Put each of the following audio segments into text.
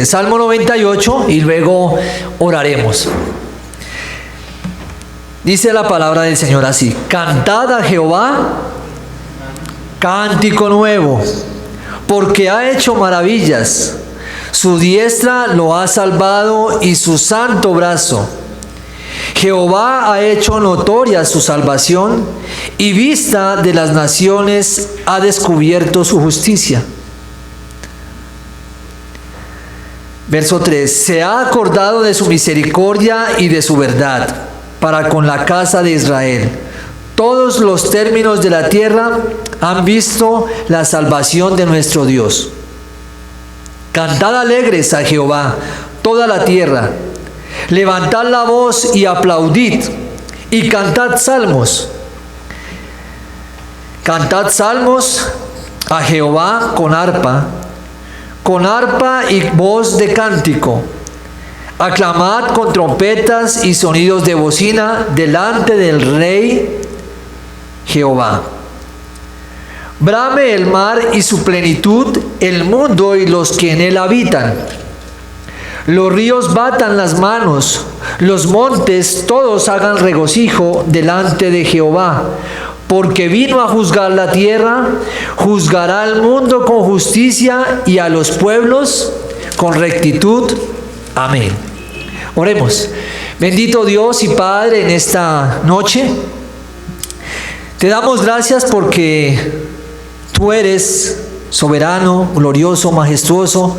el Salmo 98 y luego oraremos. Dice la palabra del Señor así: cantad a Jehová cántico nuevo, porque ha hecho maravillas. Su diestra lo ha salvado y su santo brazo. Jehová ha hecho notoria su salvación y vista de las naciones ha descubierto su justicia. Verso 3. Se ha acordado de su misericordia y de su verdad para con la casa de Israel. Todos los términos de la tierra han visto la salvación de nuestro Dios. Cantad alegres a Jehová, toda la tierra. Levantad la voz y aplaudid, y cantad salmos. Cantad salmos a Jehová con arpa y voz de cántico. Aclamad con trompetas y sonidos de bocina delante del Rey Jehová. Brame el mar y su plenitud, el mundo y los que en él habitan. Los ríos batan las manos, los montes todos hagan regocijo delante de Jehová, porque vino a juzgar la tierra, juzgará al mundo con justicia y a los pueblos con rectitud. Amén. Oremos. Bendito Dios y Padre, en esta noche te damos gracias porque tú eres soberano, glorioso, majestuoso,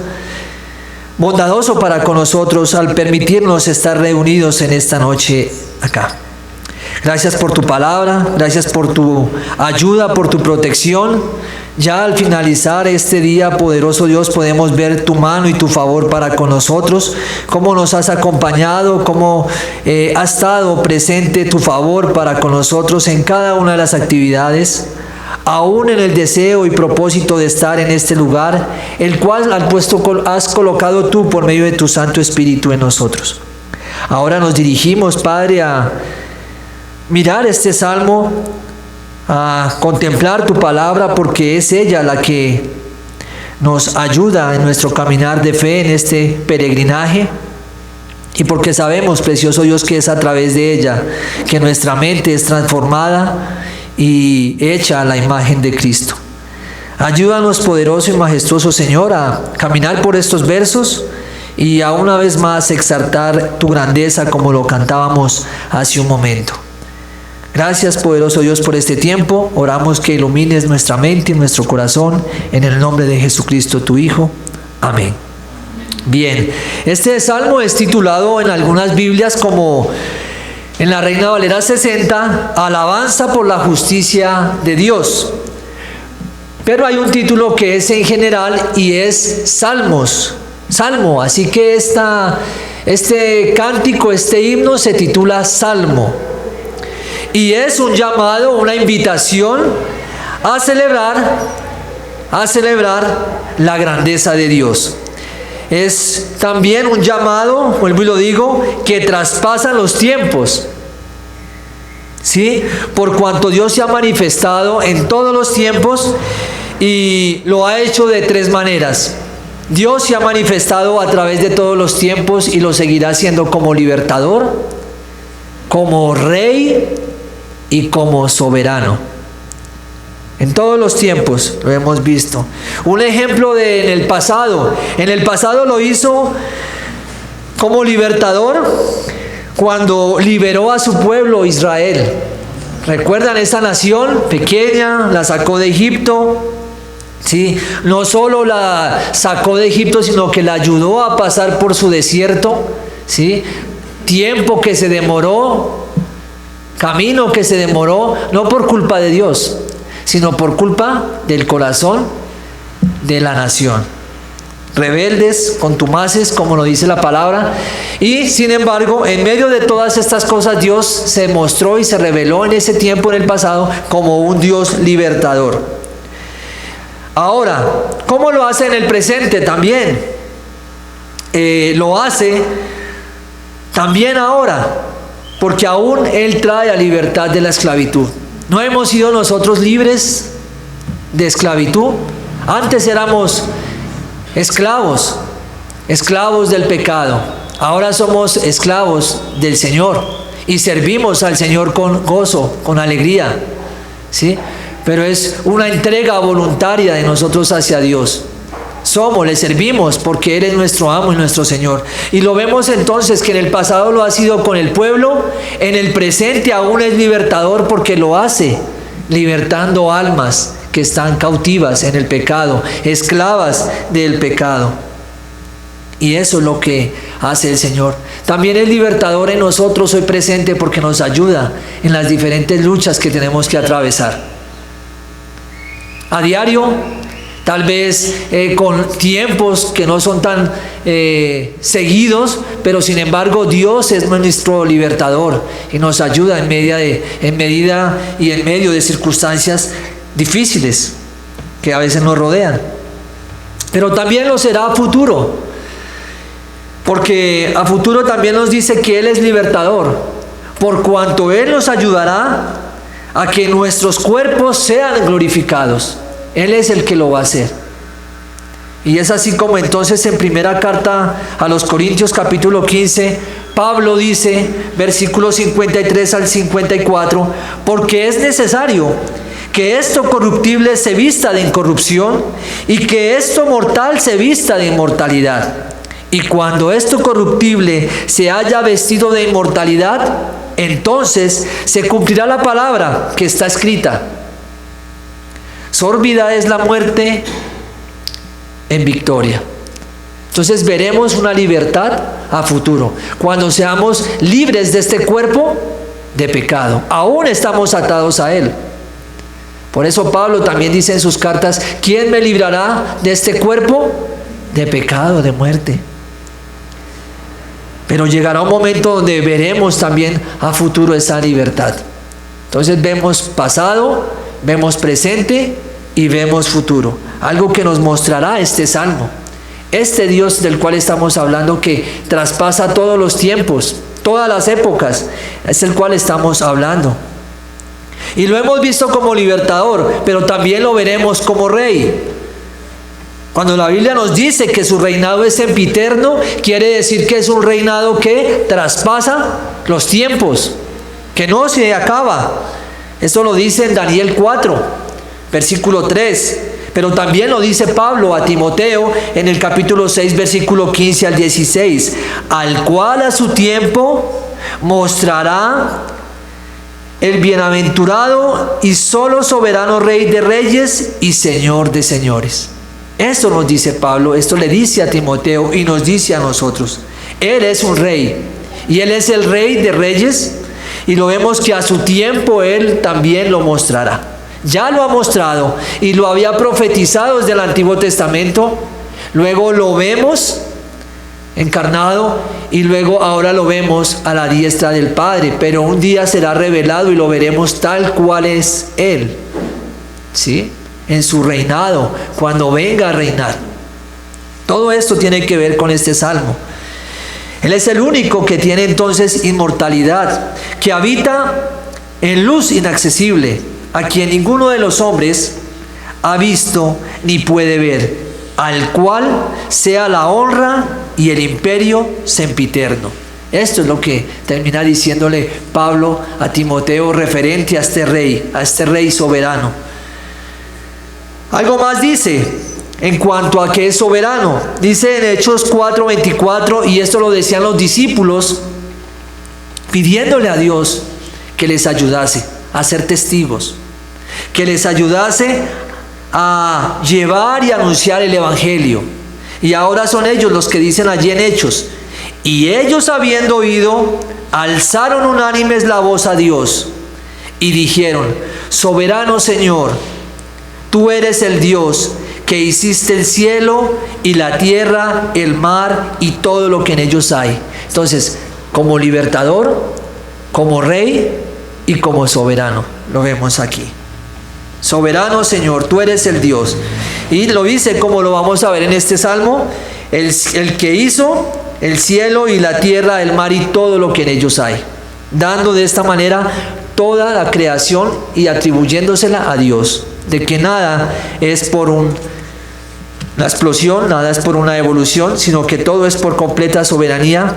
bondadoso para con nosotros al permitirnos estar reunidos en esta noche acá. Gracias por tu palabra, gracias por tu ayuda, por tu protección. Ya al finalizar este día, poderoso Dios, podemos ver tu mano y tu favor para con nosotros, cómo nos has acompañado, cómo ha estado presente tu favor para con nosotros en cada una de las actividades, aún en el deseo y propósito de estar en este lugar, el cual has colocado tú por medio de tu Santo Espíritu en nosotros. Ahora nos dirigimos, Padre, a mirar este salmo, a contemplar tu palabra, porque es ella la que nos ayuda en nuestro caminar de fe en este peregrinaje, y porque sabemos, precioso Dios, que es a través de ella que nuestra mente es transformada y hecha a la imagen de Cristo. Ayúdanos, poderoso y majestuoso Señor, a caminar por estos versos y a una vez más exaltar tu grandeza como lo cantábamos hace un momento. Gracias, poderoso Dios, por este tiempo. Oramos que ilumines nuestra mente y nuestro corazón en el nombre de Jesucristo, tu Hijo. Amén. Bien, este salmo es titulado en algunas Biblias como, en la Reina Valera 60, Alabanza por la justicia de Dios. Pero hay un título que es en general y es Salmos. Salmo, así que este cántico, este himno se titula Salmo. Y es un llamado, una invitación a celebrar la grandeza de Dios. Es también un llamado, vuelvo y lo digo, que traspasa los tiempos. ¿Sí? Por cuanto Dios se ha manifestado en todos los tiempos y lo ha hecho de tres maneras. Dios se ha manifestado a través de todos los tiempos y lo seguirá haciendo como libertador, como rey y como soberano. En todos los tiempos lo hemos visto. Un ejemplo en el pasado. En el pasado lo hizo como libertador cuando liberó a su pueblo Israel. ¿Recuerdan esa nación pequeña? La sacó de Egipto. Sí, no solo la sacó de Egipto, sino que la ayudó a pasar por su desierto. ¿Sí? Tiempo que se demoró, camino que se demoró, no por culpa de Dios, sino por culpa del corazón de la nación. Rebeldes, contumaces, como lo dice la palabra. Y sin embargo, en medio de todas estas cosas, Dios se mostró y se reveló en ese tiempo, en el pasado, como un Dios libertador. Ahora, ¿cómo lo hace en el presente? También lo hace también ahora, porque aún Él trae a libertad de la esclavitud. ¿No hemos sido nosotros libres de esclavitud? Antes éramos esclavos, esclavos del pecado. Ahora somos esclavos del Señor y servimos al Señor con gozo, con alegría, ¿sí? Pero es una entrega voluntaria de nosotros hacia Dios. Le servimos porque Él es nuestro amo y nuestro Señor. Y lo vemos entonces que en el pasado lo ha sido con el pueblo, en el presente aún es libertador porque lo hace, libertando almas que están cautivas en el pecado, esclavas del pecado. Y eso es lo que hace el Señor. También es libertador en nosotros hoy presente porque nos ayuda en las diferentes luchas que tenemos que atravesar. A diario, tal vez con tiempos que no son tan seguidos, pero sin embargo Dios es nuestro libertador y nos ayuda en medio de circunstancias difíciles que a veces nos rodean. Pero también lo será a futuro. Porque a futuro también nos dice que Él es libertador, por cuanto Él nos ayudará a que nuestros cuerpos sean glorificados. Él es el que lo va a hacer. Y es así como entonces en primera carta a los Corintios capítulo 15, Pablo dice, versículos 53 al 54, porque es necesario que esto corruptible se vista de incorrupción y que esto mortal se vista de inmortalidad. Y cuando esto corruptible se haya vestido de inmortalidad, entonces se cumplirá la palabra que está escrita: sórbida es la muerte en victoria. Entonces veremos una libertad a futuro, cuando seamos libres de este cuerpo de pecado. Aún estamos atados a él. Por eso Pablo también dice en sus cartas: ¿quién me librará de este cuerpo de pecado, de muerte? Pero llegará un momento donde veremos también a futuro esa libertad. Entonces vemos pasado, vemos presente y vemos futuro. Algo que nos mostrará este salmo. Este Dios del cual estamos hablando, que traspasa todos los tiempos, todas las épocas, es el cual estamos hablando. Y lo hemos visto como libertador, pero también lo veremos como rey. Cuando la Biblia nos dice que su reinado es sempiterno, quiere decir que es un reinado que traspasa los tiempos, que no se acaba. Esto lo dice en Daniel 4, versículo 3. Pero también lo dice Pablo a Timoteo en el capítulo 6, versículo 15 al 16. Al cual a su tiempo mostrará el bienaventurado y solo soberano Rey de reyes y Señor de señores. Esto nos dice Pablo, esto le dice a Timoteo y nos dice a nosotros. Él es un rey y Él es el Rey de reyes, y lo vemos que a su tiempo Él también lo mostrará. Ya lo ha mostrado y lo había profetizado desde el Antiguo Testamento. Luego lo vemos encarnado y luego ahora lo vemos a la diestra del Padre. Pero un día será revelado y lo veremos tal cual es Él, ¿sí? En su reinado, cuando venga a reinar. Todo esto tiene que ver con este salmo. Él es el único que tiene entonces inmortalidad, que habita en luz inaccesible, a quien ninguno de los hombres ha visto ni puede ver, al cual sea la honra y el imperio sempiterno. Esto es lo que termina diciéndole Pablo a Timoteo referente a este rey soberano. Algo más dice en cuanto a que es soberano. Dice en Hechos 4:24, y esto lo decían los discípulos pidiéndole a Dios que les ayudase a ser testigos, que les ayudase a llevar y anunciar el evangelio. Y ahora son ellos los que dicen allí en Hechos: y ellos, habiendo oído, alzaron unánimes la voz a Dios y dijeron: soberano Señor, tú eres el Dios que hiciste el cielo y la tierra, el mar y todo lo que en ellos hay. Entonces, como libertador, como rey y como soberano, lo vemos aquí. Soberano Señor, tú eres el Dios. Y lo dice, como lo vamos a ver en este salmo, el que hizo el cielo y la tierra, el mar y todo lo que en ellos hay, dando de esta manera toda la creación y atribuyéndosela a Dios, de que nada es por un la explosión, nada es por una evolución, sino que todo es por completa soberanía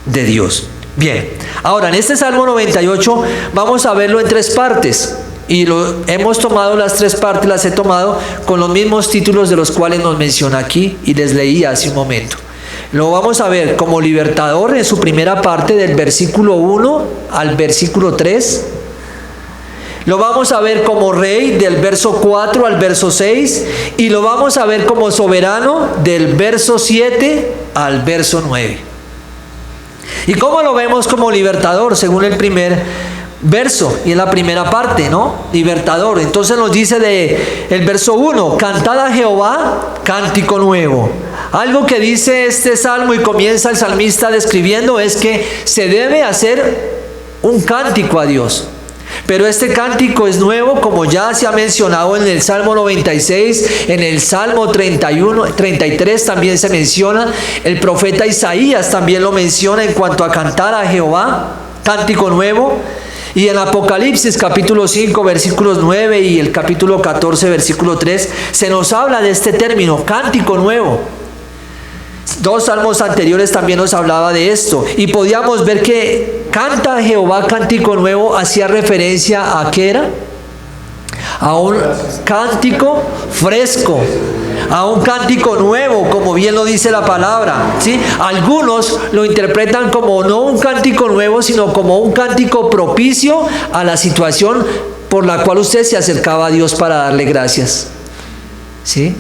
de Dios. Bien, ahora en este Salmo 98 vamos a verlo en tres partes. Y hemos tomado las tres partes, las he tomado con los mismos títulos de los cuales nos menciona aquí y les leí hace un momento. Lo vamos a ver como libertador en su primera parte, del versículo 1 al versículo 3. Lo vamos a ver como rey del verso 4 al verso 6. Y lo vamos a ver como soberano del verso 7 al verso 9. ¿Y cómo lo vemos como libertador? Según el primer verso y en la primera parte, ¿no? Libertador. Entonces nos dice el verso 1: cantad a Jehová cántico nuevo. Algo que dice este salmo y comienza el salmista describiendo es que se debe hacer un cántico a Dios. Pero este cántico es nuevo, como ya se ha mencionado en el Salmo 96, en el Salmo 31, 33 también se menciona, el profeta Isaías también lo menciona en cuanto a cantar a Jehová, cántico nuevo. Y en Apocalipsis capítulo 5 versículos 9 y el capítulo 14 versículo 3 se nos habla de este término, cántico nuevo. Dos salmos anteriores también nos hablaba de esto y podíamos ver que canta a Jehová cántico nuevo hacía referencia a ¿qué era? A un cántico fresco, a un cántico nuevo, como bien lo dice la palabra, ¿sí? Algunos lo interpretan como no un cántico nuevo, sino como un cántico propicio a la situación por la cual usted se acercaba a Dios para darle gracias, ¿sí?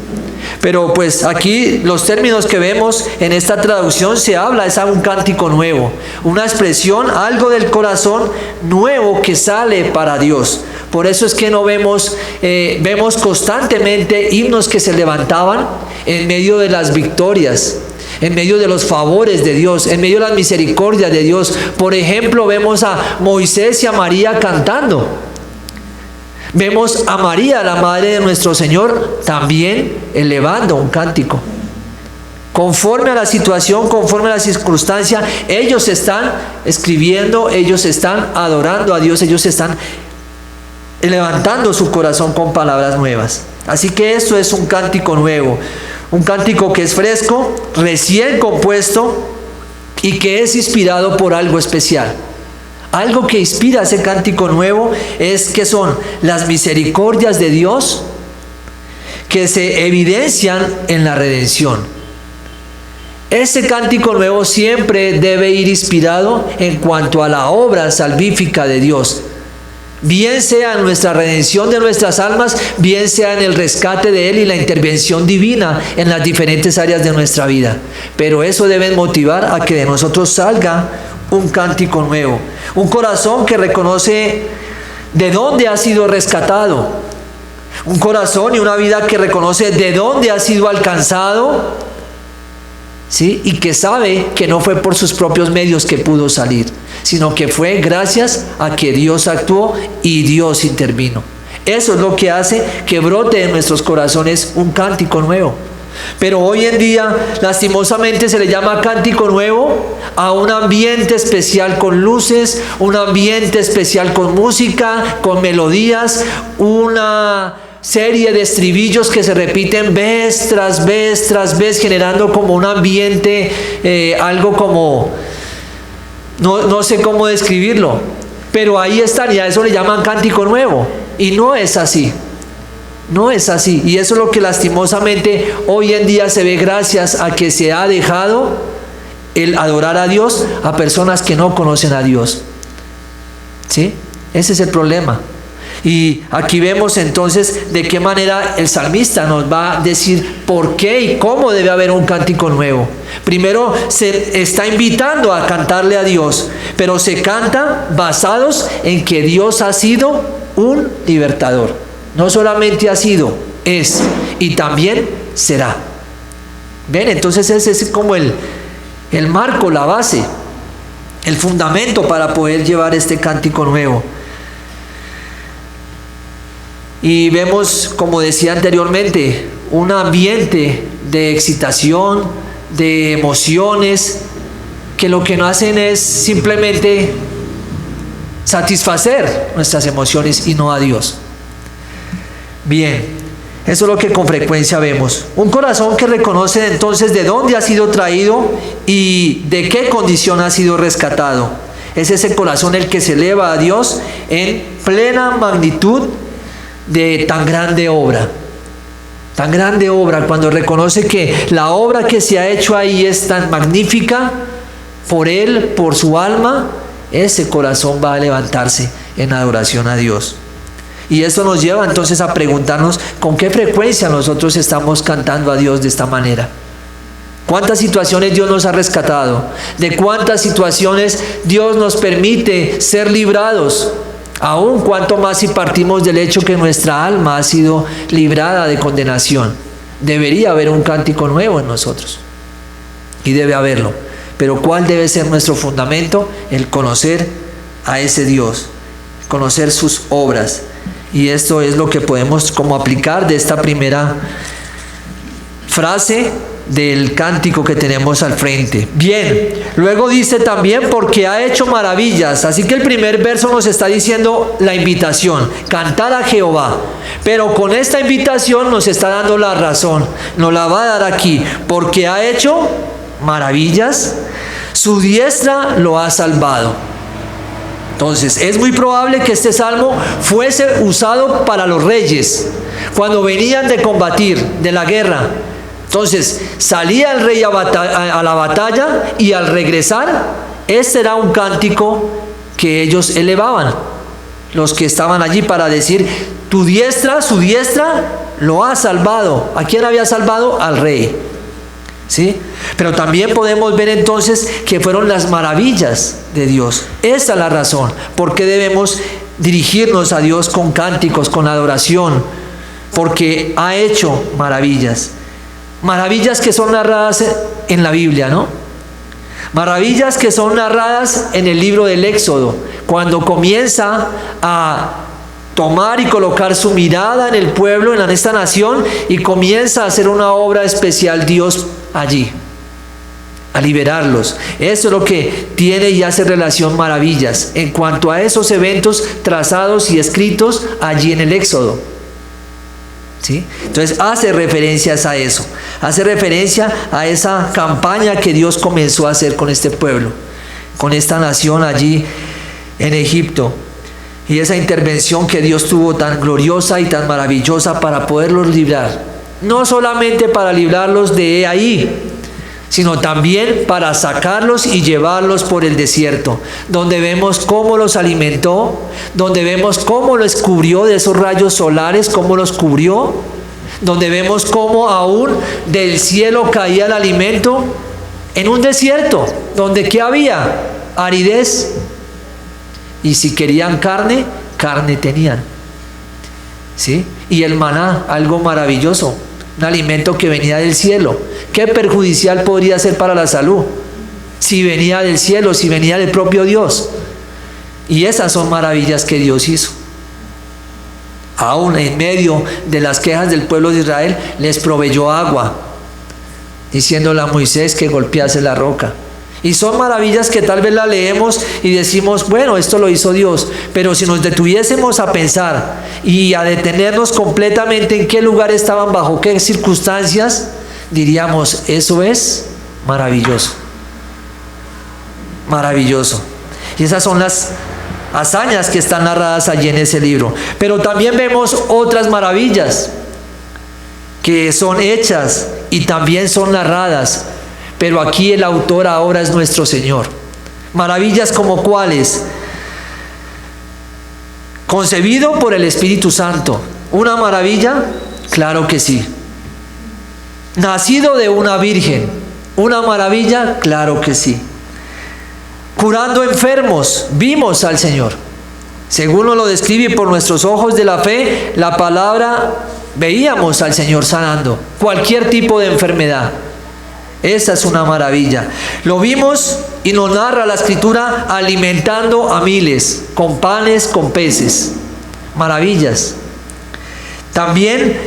Pero pues aquí los términos que vemos en esta traducción se habla, es a un cántico nuevo, una expresión, algo del corazón nuevo que sale para Dios. Por eso es que no vemos constantemente himnos que se levantaban en medio de las victorias, en medio de los favores de Dios, en medio de las misericordias de Dios. Por ejemplo, vemos a Moisés y a María cantando. Vemos a María, la madre de nuestro Señor, también elevando un cántico. Conforme a la situación, conforme a la circunstancia, ellos están escribiendo, ellos están adorando a Dios, ellos están levantando su corazón con palabras nuevas. Así que esto es un cántico nuevo, un cántico que es fresco, recién compuesto y que es inspirado por algo especial. Algo que inspira ese cántico nuevo es que son las misericordias de Dios que se evidencian en la redención. Ese cántico nuevo siempre debe ir inspirado en cuanto a la obra salvífica de Dios, bien sea en nuestra redención de nuestras almas, bien sea en el rescate de Él y la intervención divina en las diferentes áreas de nuestra vida. Pero eso debe motivar a que de nosotros salga un cántico nuevo, un corazón que reconoce de dónde ha sido rescatado, un corazón y una vida que reconoce de dónde ha sido alcanzado, ¿sí? Y que sabe que no fue por sus propios medios que pudo salir, sino que fue gracias a que Dios actuó y Dios intervino. Eso es lo que hace que brote en nuestros corazones un cántico nuevo. Pero hoy en día, lastimosamente, se le llama cántico nuevo a un ambiente especial con luces, un ambiente especial con música, con melodías, una serie de estribillos que se repiten vez tras vez tras vez, generando como un ambiente, algo como, no sé cómo describirlo, pero ahí están, y a eso le llaman cántico nuevo, y no es así. No es así, y eso es lo que lastimosamente hoy en día se ve gracias a que se ha dejado el adorar a Dios a personas que no conocen a Dios. ¿Sí? Ese es el problema. Y aquí vemos entonces de qué manera el salmista nos va a decir por qué y cómo debe haber un cántico nuevo. Primero se está invitando a cantarle a Dios, pero se canta basados en que Dios ha sido un libertador. No solamente ha sido, es y también será. ¿Ven? Entonces ese es como el marco, la base, el fundamento para poder llevar este cántico nuevo. Y vemos, como decía anteriormente, un ambiente de excitación, de emociones, que lo que no hacen es simplemente satisfacer nuestras emociones y no a Dios. Bien, Eso es lo que con frecuencia vemos. Un corazón que reconoce entonces de dónde ha sido traído y de qué condición ha sido rescatado. Es ese corazón el que se eleva a Dios en plena magnitud de tan grande obra. Tan grande obra, cuando reconoce que la obra que se ha hecho ahí es tan magnífica por él, por su alma, ese corazón va a levantarse en adoración a Dios. Y esto nos lleva entonces a preguntarnos con qué frecuencia nosotros estamos cantando a Dios de esta manera. ¿Cuántas situaciones Dios nos ha rescatado? ¿De cuántas situaciones Dios nos permite ser librados? Aún cuanto más si partimos del hecho que nuestra alma ha sido librada de condenación. Debería haber un cántico nuevo en nosotros. Y debe haberlo. Pero ¿cuál debe ser nuestro fundamento? El conocer a ese Dios. Conocer sus obras. Y esto es lo que podemos como aplicar de esta primera frase del cántico que tenemos al frente. Bien, luego dice también porque ha hecho maravillas. Así que el primer verso nos está diciendo la invitación, cantar a Jehová. Pero con esta invitación nos está dando la razón. Nos la va a dar aquí. Porque ha hecho maravillas, su diestra lo ha salvado. Entonces, es muy probable que este salmo fuese usado para los reyes, cuando venían de combatir, de la guerra. Entonces, salía el rey a la batalla y al regresar, este era un cántico que ellos elevaban, los que estaban allí, para decir, tu diestra, su diestra, lo ha salvado. ¿A quién había salvado? Al rey. ¿Sí? Pero también podemos ver entonces que fueron las maravillas de Dios. Esa es la razón por qué debemos dirigirnos a Dios con cánticos, con adoración, porque ha hecho maravillas. Maravillas que son narradas en la Biblia, ¿no? Maravillas que son narradas en el libro del Éxodo, cuando comienza a tomar y colocar su mirada en el pueblo, en esta nación, y comienza a hacer una obra especial Dios allí, a liberarlos. Eso es lo que tiene y hace relación maravillas en cuanto a esos eventos trazados y escritos allí en el Éxodo. ¿Sí? Entonces hace referencias a eso, hace referencia a esa campaña que Dios comenzó a hacer con este pueblo, con esta nación allí en Egipto. Y esa intervención que Dios tuvo tan gloriosa y tan maravillosa para poderlos librar. No solamente para librarlos de ahí, sino también para sacarlos y llevarlos por el desierto, donde vemos cómo los alimentó, donde vemos cómo los cubrió de esos rayos solares, cómo los cubrió, donde vemos cómo aún del cielo caía el alimento en un desierto, donde ¿qué había? Aridez. Y si querían carne, carne tenían. ¿Sí? Y el maná, algo maravilloso, un alimento que venía del cielo. ¿Qué perjudicial podría ser para la salud? Si venía del cielo, si venía del propio Dios. Y esas son maravillas que Dios hizo. Aún en medio de las quejas del pueblo de Israel, les proveyó agua, diciéndole a Moisés que golpease la roca. Y son maravillas que tal vez las leemos y decimos, bueno, esto lo hizo Dios. Pero si nos detuviésemos a pensar y a detenernos completamente en qué lugar estaban, bajo qué circunstancias, diríamos, eso es maravilloso. Maravilloso. Y esas son las hazañas que están narradas allí en ese libro. Pero también vemos otras maravillas que son hechas y también son narradas. Pero aquí el autor ahora es nuestro Señor. Maravillas como cuáles. Concebido por el Espíritu Santo. ¿Una maravilla? Claro que sí. Nacido de una virgen. ¿Una maravilla? Claro que sí. Curando enfermos. Vimos al Señor. Según nos lo describe por nuestros ojos de la fe, la palabra, veíamos al Señor sanando cualquier tipo de enfermedad. Esa es una maravilla. Lo vimos y nos narra la Escritura alimentando a miles, con panes, con peces. Maravillas. También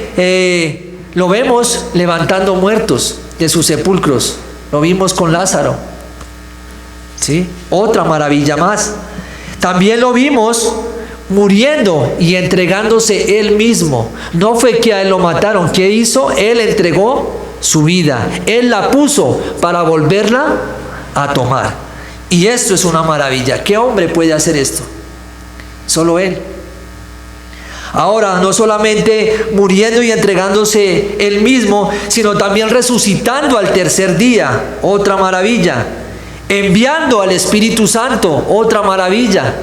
lo vemos levantando muertos de sus sepulcros. Lo vimos con Lázaro. ¿Sí? Otra maravilla más. También lo vimos muriendo y entregándose él mismo. No fue que a él lo mataron. ¿Qué hizo? Él entregó su vida. Él la puso para volverla a tomar. Y esto es una maravilla. ¿Qué hombre puede hacer esto? Solo él. Ahora, no solamente muriendo y entregándose él mismo, sino también resucitando al tercer día. Otra maravilla. Enviando al Espíritu Santo. Otra maravilla.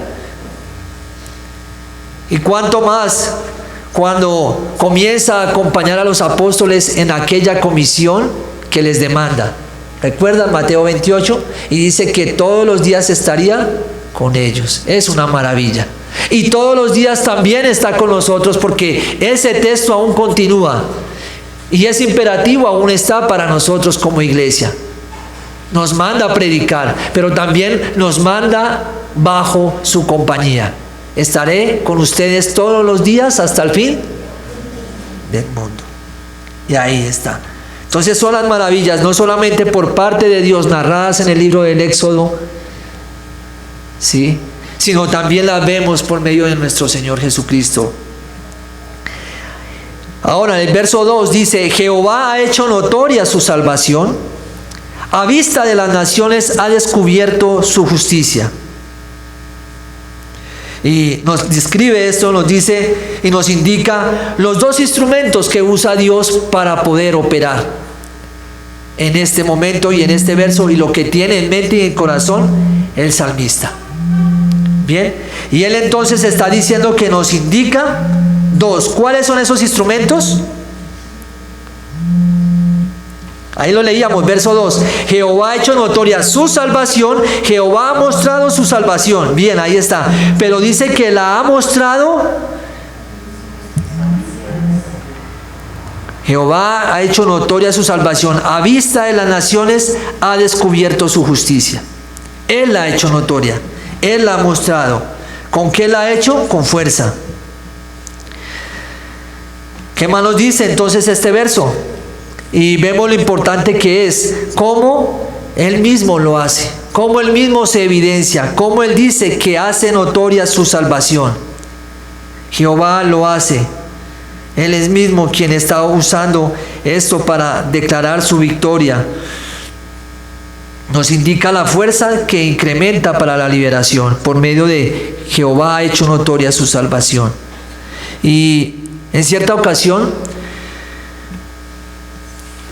Y cuánto más cuando comienza a acompañar a los apóstoles en aquella comisión que les demanda. ¿Recuerdan Mateo 28? Y dice que todos los días estaría con ellos. Es una maravilla. Y todos los días también está con nosotros, porque ese texto aún continúa. Y ese imperativo aún está para nosotros como iglesia. Nos manda a predicar, pero también nos manda bajo su compañía. Estaré con ustedes todos los días hasta el fin del mundo. Y ahí está. Entonces son las maravillas, no solamente por parte de Dios narradas en el libro del Éxodo, ¿sí?, sino también las vemos por medio de nuestro Señor Jesucristo. Ahora, en el verso 2 dice: Jehová ha hecho notoria su salvación, a vista de las naciones ha descubierto su justicia. Y nos describe esto, nos dice y nos indica los dos instrumentos que usa Dios para poder operar en este momento y en este verso, y lo que tiene en mente y en corazón el salmista. Bien, y él entonces está diciendo que nos indica dos. ¿Cuáles son esos instrumentos? Ahí lo leíamos, verso 2. Jehová ha hecho notoria su salvación, Jehová ha mostrado su salvación. Bien, ahí está. Pero dice que la ha mostrado. Jehová ha hecho notoria su salvación, a vista de las naciones ha descubierto su justicia. Él la ha hecho notoria, Él la ha mostrado. ¿Con qué la ha hecho? Con fuerza. ¿Qué más nos dice entonces este verso? Y vemos lo importante que es, cómo Él mismo lo hace, cómo Él mismo se evidencia, cómo Él dice que hace notoria su salvación. Jehová lo hace. Él es mismo quien está usando esto para declarar su victoria. Nos indica la fuerza que incrementa para la liberación. Por medio de Jehová ha hecho notoria su salvación. Y en cierta ocasión,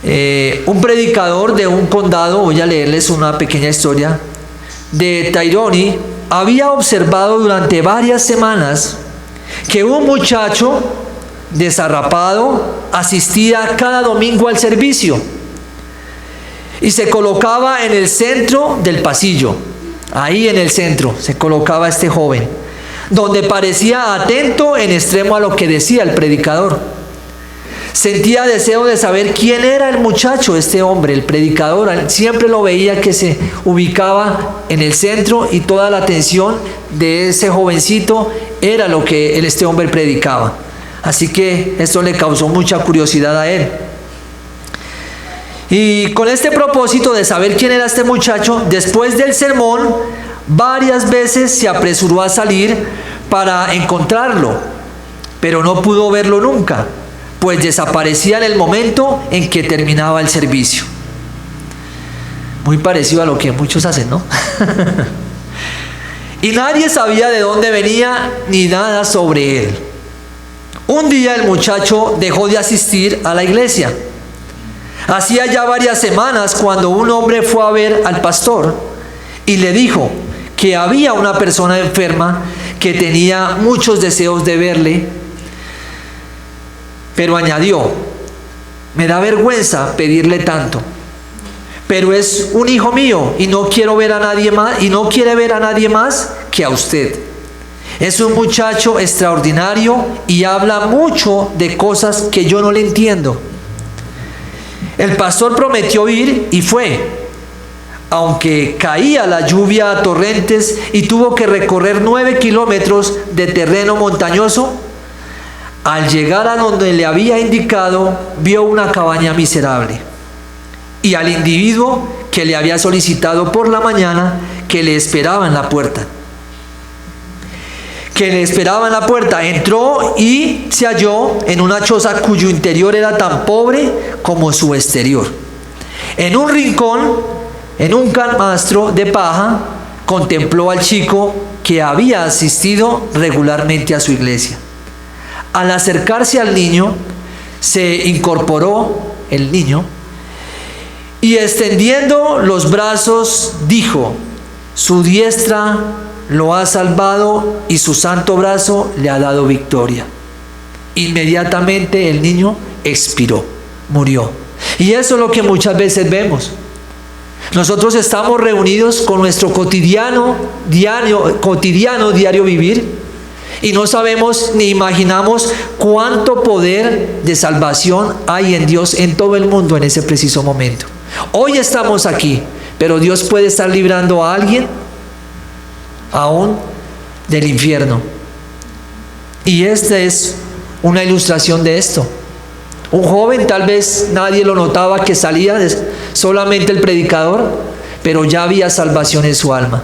un predicador de un condado, voy a leerles una pequeña historia, de Taironi, había observado durante varias semanas que un muchacho desarrapado asistía cada domingo al servicio y se colocaba en el centro del pasillo. Ahí en el centro se colocaba este joven, donde parecía atento en extremo a lo que decía el predicador. Sentía deseo de saber quién era el muchacho, este hombre, el predicador. Siempre lo veía que se ubicaba en el centro y toda la atención de ese jovencito era lo que este hombre predicaba. Así que esto le causó mucha curiosidad a él. Y con este propósito de saber quién era este muchacho, después del sermón, varias veces se apresuró a salir para encontrarlo, pero no pudo verlo nunca, pues desaparecía en el momento en que terminaba el servicio. Muy parecido a lo que muchos hacen, ¿no? Y nadie sabía de dónde venía ni nada sobre él. Un día el muchacho dejó de asistir a la iglesia. Hacía ya varias semanas cuando un hombre fue a ver al pastor y le dijo que había una persona enferma que tenía muchos deseos de verle, pero añadió: me da vergüenza pedirle tanto, pero es un hijo mío y no quiero ver a nadie más, y no quiere ver a nadie más que a usted. Es un muchacho extraordinario y habla mucho de cosas que yo no le entiendo. El pastor prometió ir y fue, aunque caía la lluvia a torrentes y tuvo que recorrer 9 kilómetros de terreno montañoso. Al llegar a donde le había indicado, vio una cabaña miserable y al individuo que le había solicitado por la mañana, que le esperaba en la puerta. que le esperaba en la puerta, entró y se halló en una choza cuyo interior era tan pobre como su exterior. En un rincón, en un camastro de paja, contempló al chico que había asistido regularmente a su iglesia. Al acercarse al niño, se incorporó el niño y extendiendo los brazos dijo: su diestra lo ha salvado y su santo brazo le ha dado victoria. Inmediatamente el niño expiró, murió. Y eso es lo que muchas veces vemos. Nosotros estamos reunidos con nuestro cotidiano diario vivir y no sabemos ni imaginamos cuánto poder de salvación hay en Dios en todo el mundo en ese preciso momento. Hoy estamos aquí, pero Dios puede estar librando a alguien aún del infierno. Y esta es una ilustración de esto. Un joven, tal vez nadie lo notaba que salía, solamente el predicador, pero ya había salvación en su alma.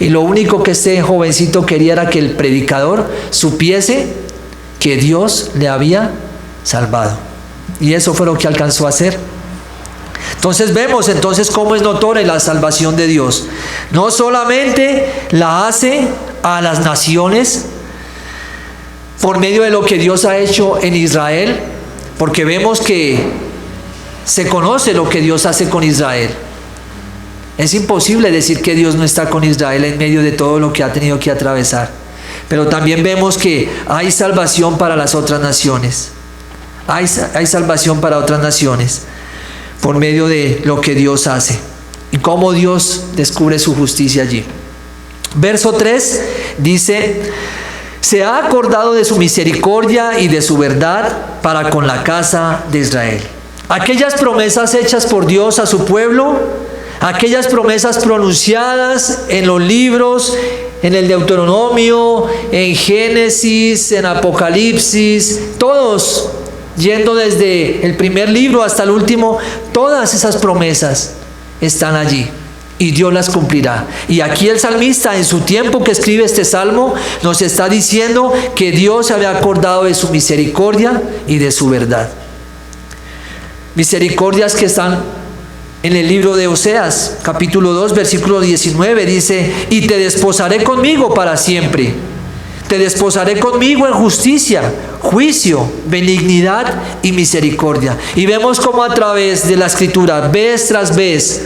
Y lo único que este jovencito quería era que el predicador supiese que Dios le había salvado. Y eso fue lo que alcanzó a hacer. Entonces vemos cómo es notoria la salvación de Dios. No solamente la hace a las naciones por medio de lo que Dios ha hecho en Israel, porque vemos que se conoce lo que Dios hace con Israel. Es imposible decir que Dios no está con Israel en medio de todo lo que ha tenido que atravesar. Pero también vemos que hay salvación para las otras naciones. Hay salvación para otras naciones por medio de lo que Dios hace y cómo Dios descubre su justicia allí. Verso 3 dice: se ha acordado de su misericordia y de su verdad para con la casa de Israel. Aquellas promesas hechas por Dios a su pueblo, aquellas promesas pronunciadas en los libros, en el Deuteronomio, en Génesis, en Apocalipsis, todos, yendo desde el primer libro hasta el último, todas esas promesas están allí y Dios las cumplirá. Y aquí el salmista, en su tiempo que escribe este salmo, nos está diciendo que Dios se había acordado de su misericordia y de su verdad. Misericordias que están en el libro de Oseas, capítulo 2, versículo 19, dice: y te desposaré conmigo para siempre. Te desposaré conmigo en justicia, juicio, benignidad y misericordia. Y vemos cómo a través de la escritura, vez tras vez,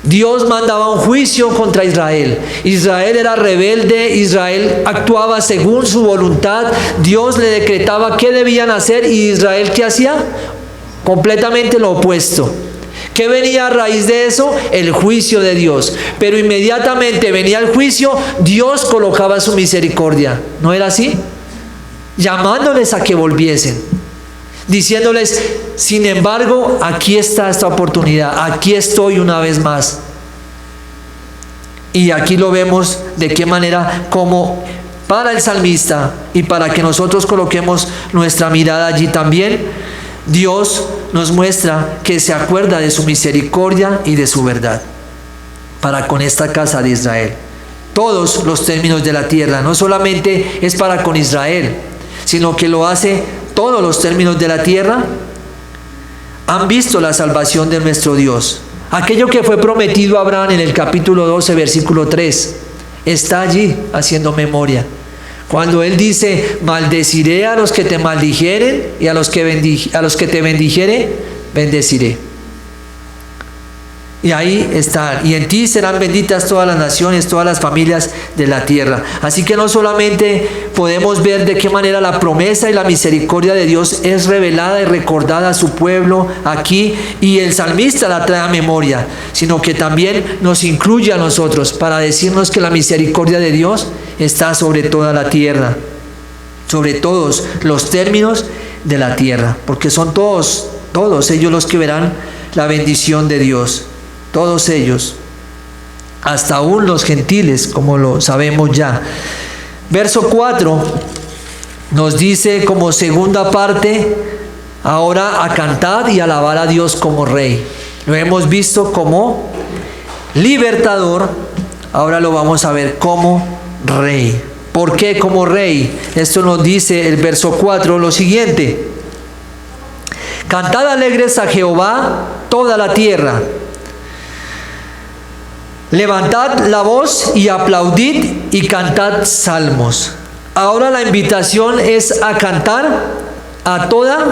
Dios mandaba un juicio contra Israel. Israel era rebelde, Israel actuaba según su voluntad, Dios le decretaba qué debían hacer y Israel ¿qué hacía? Completamente lo opuesto. ¿Qué venía a raíz de eso? El juicio de Dios. Pero inmediatamente venía el juicio, Dios colocaba su misericordia. ¿No era así? Llamándoles a que volviesen, diciéndoles: sin embargo, aquí está esta oportunidad, aquí estoy una vez más. Y aquí lo vemos de qué manera, como para el salmista y para que nosotros coloquemos nuestra mirada allí también, Dios nos muestra que se acuerda de su misericordia y de su verdad para con esta casa de Israel. Todos los términos de la tierra, no solamente es para con Israel, sino que lo hace todos los términos de la tierra. Han visto la salvación de nuestro Dios. Aquello que fue prometido a Abraham en el capítulo 12, versículo 3, está allí haciendo memoria. Cuando él dice: maldeciré a los que te maldijeren y a los que te bendijere, bendeciré. Y ahí está: y en ti serán benditas todas las naciones, todas las familias de la tierra. Así que no solamente podemos ver de qué manera la promesa y la misericordia de Dios es revelada y recordada a su pueblo aquí, y el salmista la trae a memoria, sino que también nos incluye a nosotros para decirnos que la misericordia de Dios está sobre toda la tierra, sobre todos los términos de la tierra, porque son todos ellos los que verán la bendición de Dios. Todos ellos, hasta aún los gentiles, como lo sabemos ya. Verso 4 nos dice como segunda parte: ahora a cantar y alabar a Dios como Rey. Lo hemos visto como libertador, ahora lo vamos a ver como Rey. ¿Por qué como rey? Esto nos dice el verso 4 lo siguiente: cantad alegres a Jehová toda la tierra, levantad la voz y aplaudid y cantad salmos. Ahora la invitación es a cantar a toda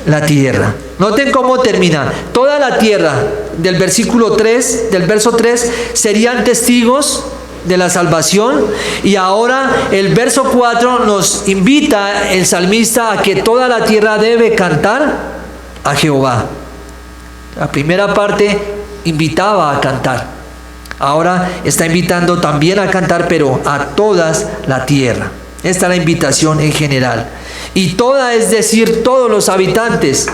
la tierra. Noten cómo termina. Toda la tierra, del versículo 3, del verso 3, serían testigos de la salvación, y ahora el verso 4 nos invita el salmista a que toda la tierra debe cantar a Jehová. La primera parte invitaba a cantar, ahora está invitando también a cantar, pero a toda la tierra. Esta es la invitación en general. Y toda es decir todos los habitantes,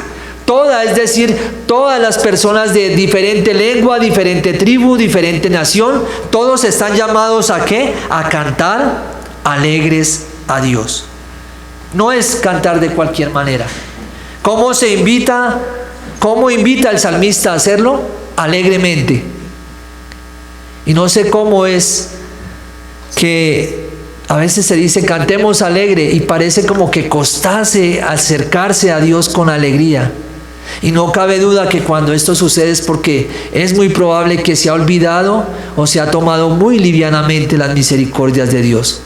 toda es decir todas las personas de diferente lengua, diferente tribu, diferente nación, todos están llamados ¿a qué? A cantar alegres a Dios. No es cantar de cualquier manera. ¿Cómo se invita? ¿Cómo invita el salmista a hacerlo? Alegremente. Y no sé cómo es que a veces se dice cantemos alegre y parece como que costase acercarse a Dios con alegría. Y no cabe duda que cuando esto sucede es porque es muy probable que se ha olvidado o se ha tomado muy livianamente las misericordias de Dios.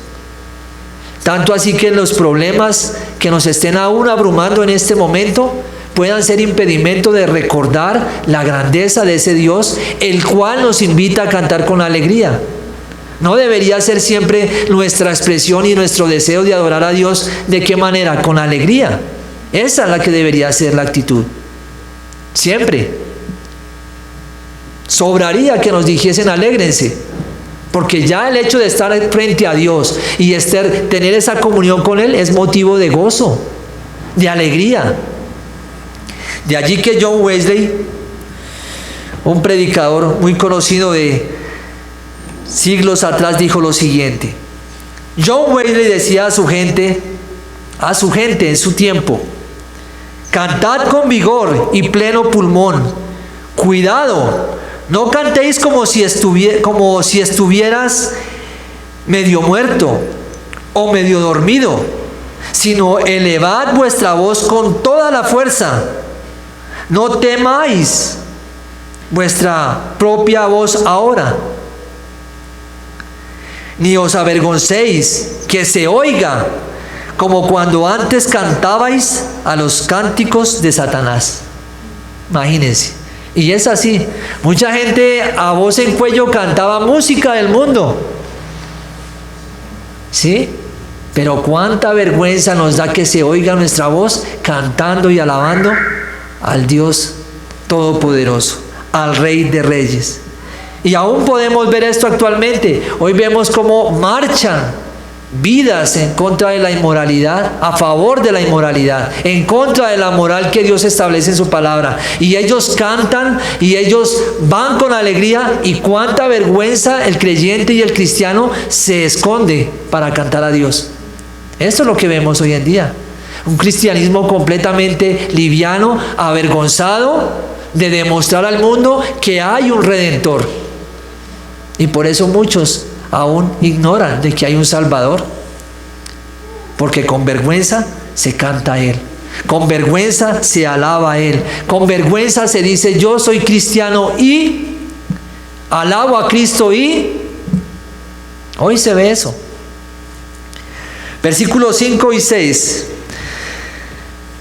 Tanto así que los problemas que nos estén aún abrumando en este momento puedan ser impedimento de recordar la grandeza de ese Dios, el cual nos invita a cantar con alegría. No debería ser siempre nuestra expresión y nuestro deseo de adorar a Dios. ¿De qué manera? Con alegría. Esa es la que debería ser la actitud. Siempre. Sobraría que nos dijesen alégrense, porque ya el hecho de estar frente a Dios y tener esa comunión con Él es motivo de gozo, de alegría. De allí que John Wesley, un predicador muy conocido de siglos atrás, dijo lo siguiente. John Wesley decía a su gente en su tiempo: cantad con vigor y pleno pulmón. Cuidado, no cantéis como si estuvieras medio muerto o medio dormido, sino elevad vuestra voz con toda la fuerza. No temáis vuestra propia voz ahora, ni os avergoncéis, que se oiga como cuando antes cantabais a los cánticos de Satanás. Imagínense. Y es así. Mucha gente a voz en cuello cantaba música del mundo, ¿sí? Pero cuánta vergüenza nos da que se oiga nuestra voz cantando y alabando al Dios Todopoderoso, al Rey de Reyes. Y aún podemos ver esto actualmente. Hoy vemos cómo marchan vidas en contra de la inmoralidad, a favor de la inmoralidad, en contra de la moral que Dios establece en su palabra. Y ellos cantan y ellos van con alegría, y cuánta vergüenza el creyente y el cristiano se esconde para cantar a Dios. Esto es lo que vemos hoy en día. Un cristianismo completamente liviano, avergonzado de demostrar al mundo que hay un Redentor. Y por eso muchos aún ignoran de que hay un Salvador, porque con vergüenza se canta a Él, con vergüenza se alaba a Él, con vergüenza se dice yo soy cristiano y alabo a Cristo. Y hoy se ve eso. Versículos 5 y 6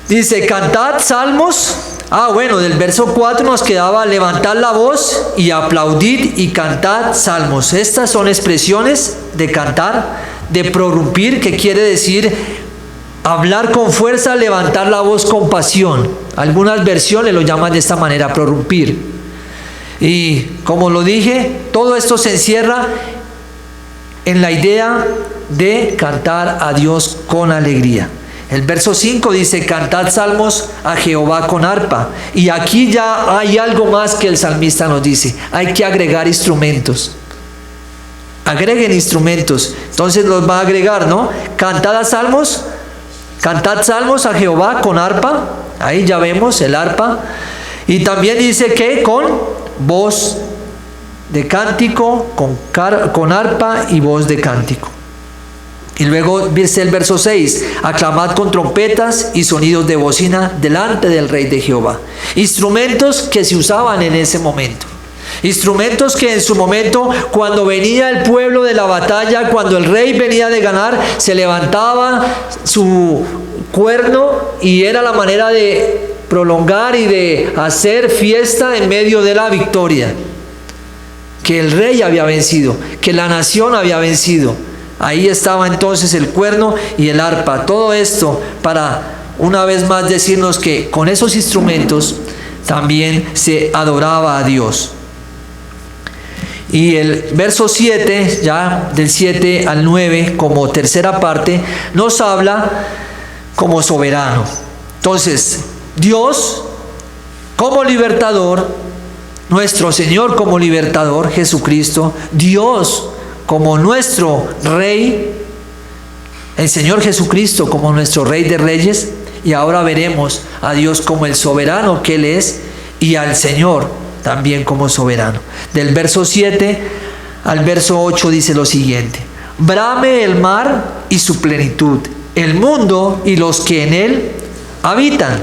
dice: cantad salmos. Del verso 4 nos quedaba levantar la voz y aplaudir y cantad salmos. Estas son expresiones de cantar, de prorrumpir, que quiere decir hablar con fuerza, levantar la voz con pasión. Algunas versiones lo llaman de esta manera, prorrumpir. Y como lo dije, todo esto se encierra en la idea de cantar a Dios con alegría. El verso 5 dice: cantad salmos a Jehová con arpa. Y aquí ya hay algo más que el salmista nos dice: hay que agregar instrumentos. Agreguen instrumentos. Entonces los va a agregar, ¿no? Cantad salmos a Jehová con arpa. Ahí ya vemos el arpa. Y también dice que con voz de cántico, con arpa y voz de cántico. Y luego dice el verso 6, aclamad con trompetas y sonidos de bocina delante del Rey de Jehová. Instrumentos que se usaban en ese momento. Instrumentos que en su momento, cuando venía el pueblo de la batalla, cuando el rey venía de ganar, se levantaba su cuerno y era la manera de prolongar y de hacer fiesta en medio de la victoria. Que el rey había vencido, que la nación había vencido. Ahí estaba entonces el cuerno y el arpa. Todo esto para una vez más decirnos que con esos instrumentos también se adoraba a Dios. Y el verso 7, ya del 7 al 9, como tercera parte, nos habla como soberano. Entonces, Dios como libertador, nuestro Señor como libertador, Jesucristo, Dios como nuestro Rey, el Señor Jesucristo como nuestro Rey de Reyes, y ahora veremos a Dios como el soberano que Él es, y al Señor también como soberano. Del verso 7 al verso 8 dice lo siguiente: brame el mar y su plenitud, el mundo y los que en él habitan.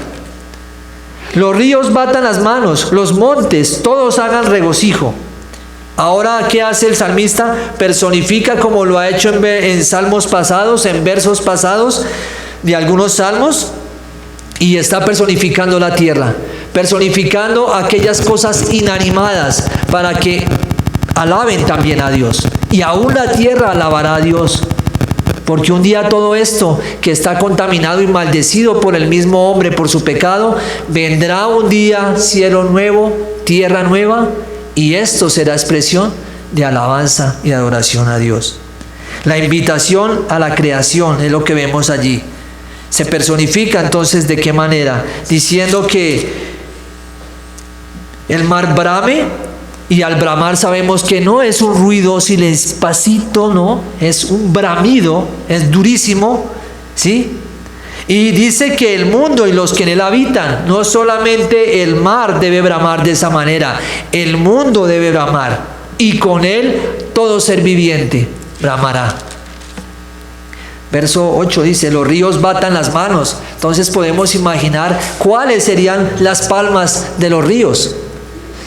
Los ríos batan las manos, los montes todos hagan regocijo. Ahora, ¿qué hace el salmista? Personifica, como lo ha hecho en salmos pasados, en versos pasados de algunos salmos, y está personificando la tierra, personificando aquellas cosas inanimadas para que alaben también a Dios. Y aún la tierra alabará a Dios, porque un día todo esto que está contaminado y maldecido por el mismo hombre, por su pecado, vendrá un día cielo nuevo, tierra nueva, y esto será expresión de alabanza y adoración a Dios. La invitación a la creación es lo que vemos allí. Se personifica entonces ¿de qué manera? Diciendo que el mar brame, y al bramar sabemos que no es un ruido silencioso, no, es un bramido, es durísimo, ¿sí? Y dice que el mundo y los que en él habitan, no solamente el mar debe bramar de esa manera, el mundo debe bramar, y con él todo ser viviente bramará. Verso 8 dice, los ríos batan las manos. Entonces podemos imaginar cuáles serían las palmas de los ríos,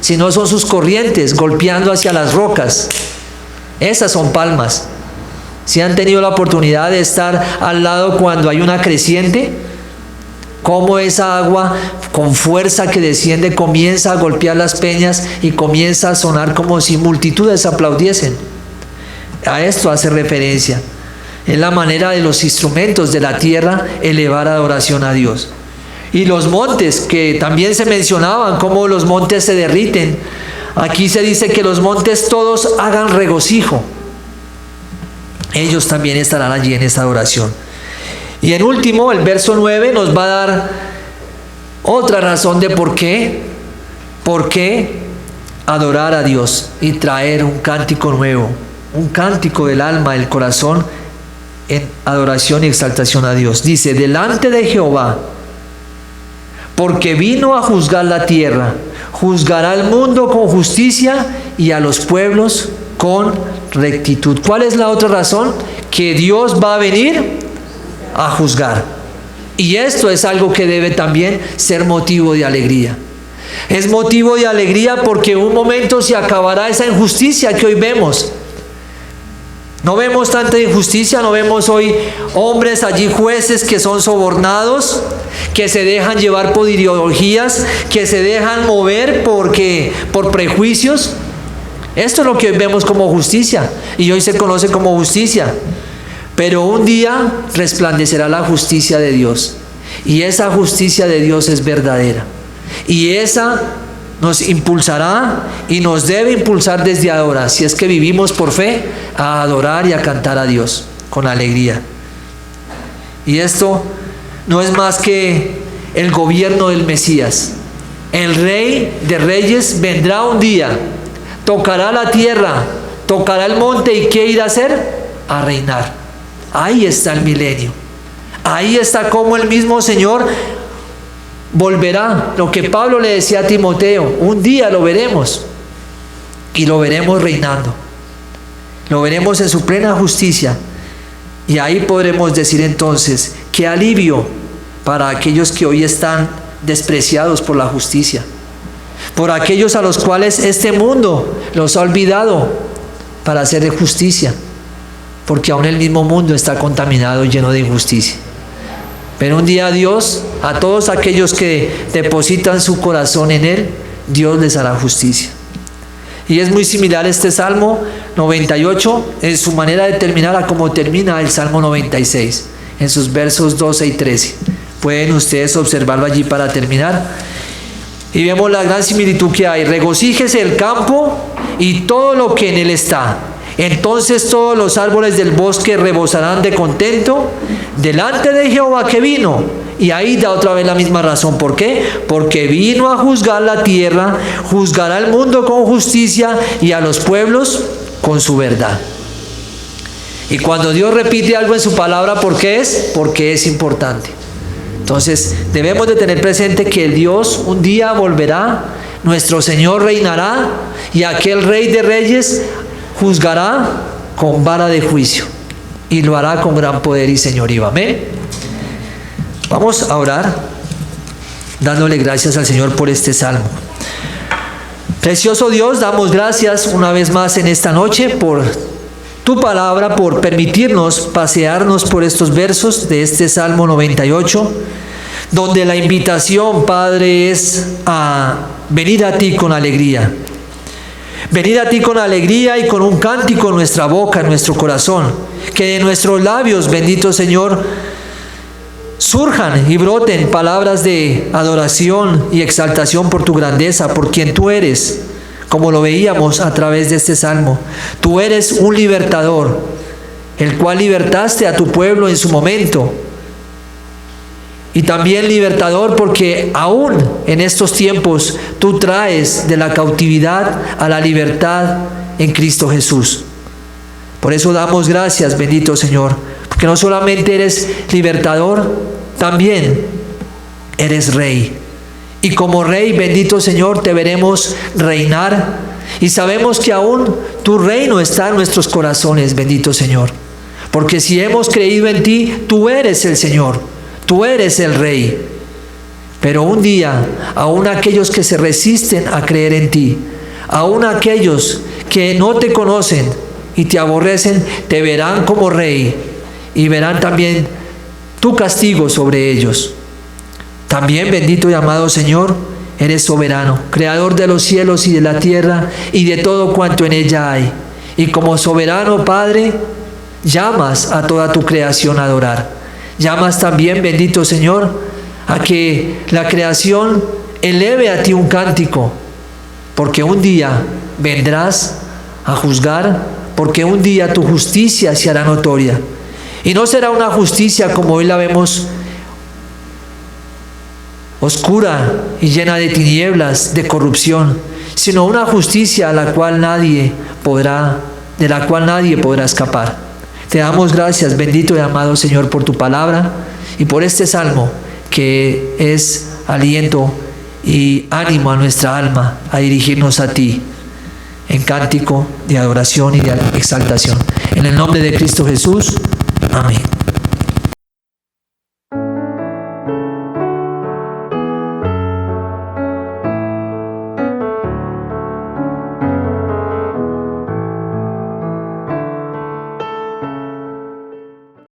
si no son sus corrientes golpeando hacia las rocas. Esas son palmas. Si han tenido la oportunidad de estar al lado cuando hay una creciente, cómo esa agua con fuerza que desciende comienza a golpear las peñas y comienza a sonar como si multitudes aplaudiesen. A esto hace referencia. Es la manera de los instrumentos de la tierra elevar adoración a Dios. Y los montes, que también se mencionaban, cómo los montes se derriten. Aquí se dice que los montes todos hagan regocijo. Ellos también estarán allí en esta adoración. Y en último, el verso 9 nos va a dar otra razón de por qué adorar a Dios y traer un cántico nuevo, un cántico del alma, del corazón, en adoración y exaltación a Dios. Dice, delante de Jehová, porque vino a juzgar la tierra, juzgará al mundo con justicia y a los pueblos con rectitud. ¿Cuál es la otra razón? Que Dios va a venir a juzgar. Y esto es algo que debe también ser motivo de alegría. Es motivo de alegría porque en un momento se acabará esa injusticia que hoy vemos. No vemos tanta injusticia, no vemos hoy hombres allí, jueces que son sobornados, que se dejan llevar por ideologías, que se dejan mover por prejuicios. Esto es lo que hoy vemos como justicia, y hoy se conoce como justicia. Pero un día resplandecerá la justicia de Dios, y esa justicia de Dios es verdadera, y esa nos impulsará y nos debe impulsar desde ahora, si es que vivimos por fe, a adorar y a cantar a Dios con alegría. Y esto no es más que el gobierno del Mesías. El Rey de Reyes vendrá un día, tocará la tierra, tocará el monte, y ¿qué irá a hacer? A reinar. Ahí está el milenio. Ahí está como el mismo Señor volverá. Lo que Pablo le decía a Timoteo, un día lo veremos, y lo veremos reinando, lo veremos en su plena justicia, Y ahí podremos decir entonces, qué alivio para aquellos que hoy están despreciados por la justicia, por aquellos a los cuales este mundo los ha olvidado para hacer justicia, porque aún el mismo mundo está contaminado y lleno de injusticia. Pero un día Dios, a todos aquellos que depositan su corazón en Él, Dios les hará justicia. Y es muy similar este Salmo 98 en su manera de terminar a como termina el Salmo 96, en sus versos 12 y 13. Pueden ustedes observarlo allí para terminar. Y vemos la gran similitud que hay. Regocíjese el campo y todo lo que en él está. Entonces todos los árboles del bosque rebosarán de contento delante de Jehová que vino. Y ahí da otra vez la misma razón. ¿Por qué? Porque vino a juzgar la tierra, juzgará al mundo con justicia y a los pueblos con su verdad. Y cuando Dios repite algo en su palabra, ¿por qué es? Porque es importante. Entonces debemos de tener presente que el Dios un día volverá, nuestro Señor reinará y aquel Rey de Reyes juzgará con vara de juicio y lo hará con gran poder y señorío. Amén. Vamos a orar dándole gracias al Señor por este salmo. Precioso Dios, damos gracias una vez más en esta noche por tu palabra, por permitirnos pasearnos por estos versos de este Salmo 98, donde la invitación, Padre, es a venir a ti con alegría. Venir a ti con alegría y con un cántico en nuestra boca, en nuestro corazón. Que de nuestros labios, bendito Señor, surjan y broten palabras de adoración y exaltación por tu grandeza, por quien tú eres, como lo veíamos a través de este salmo. Tú eres un libertador, el cual libertaste a tu pueblo en su momento. Y también libertador porque aún en estos tiempos tú traes de la cautividad a la libertad en Cristo Jesús. Por eso damos gracias, bendito Señor, porque no solamente eres libertador, también eres Rey. Y como Rey, bendito Señor, te veremos reinar. Y sabemos que aún tu reino está en nuestros corazones, bendito Señor. Porque si hemos creído en ti, tú eres el Señor, tú eres el Rey. Pero un día, aún aquellos que se resisten a creer en ti, aún aquellos que no te conocen y te aborrecen, te verán como Rey y verán también tu castigo sobre ellos. También, bendito y amado Señor, eres soberano, creador de los cielos y de la tierra y de todo cuanto en ella hay. Y como soberano Padre, llamas a toda tu creación a adorar. Llamas también, bendito Señor, a que la creación eleve a ti un cántico, porque un día vendrás a juzgar, porque un día tu justicia se hará notoria. Y no será una justicia como hoy la vemos, oscura y llena de tinieblas, de corrupción, sino una justicia de la cual nadie podrá escapar. Te damos gracias, bendito y amado Señor, por tu palabra y por este salmo que es aliento y ánimo a nuestra alma a dirigirnos a ti en cántico de adoración y de exaltación. En el nombre de Cristo Jesús, amén.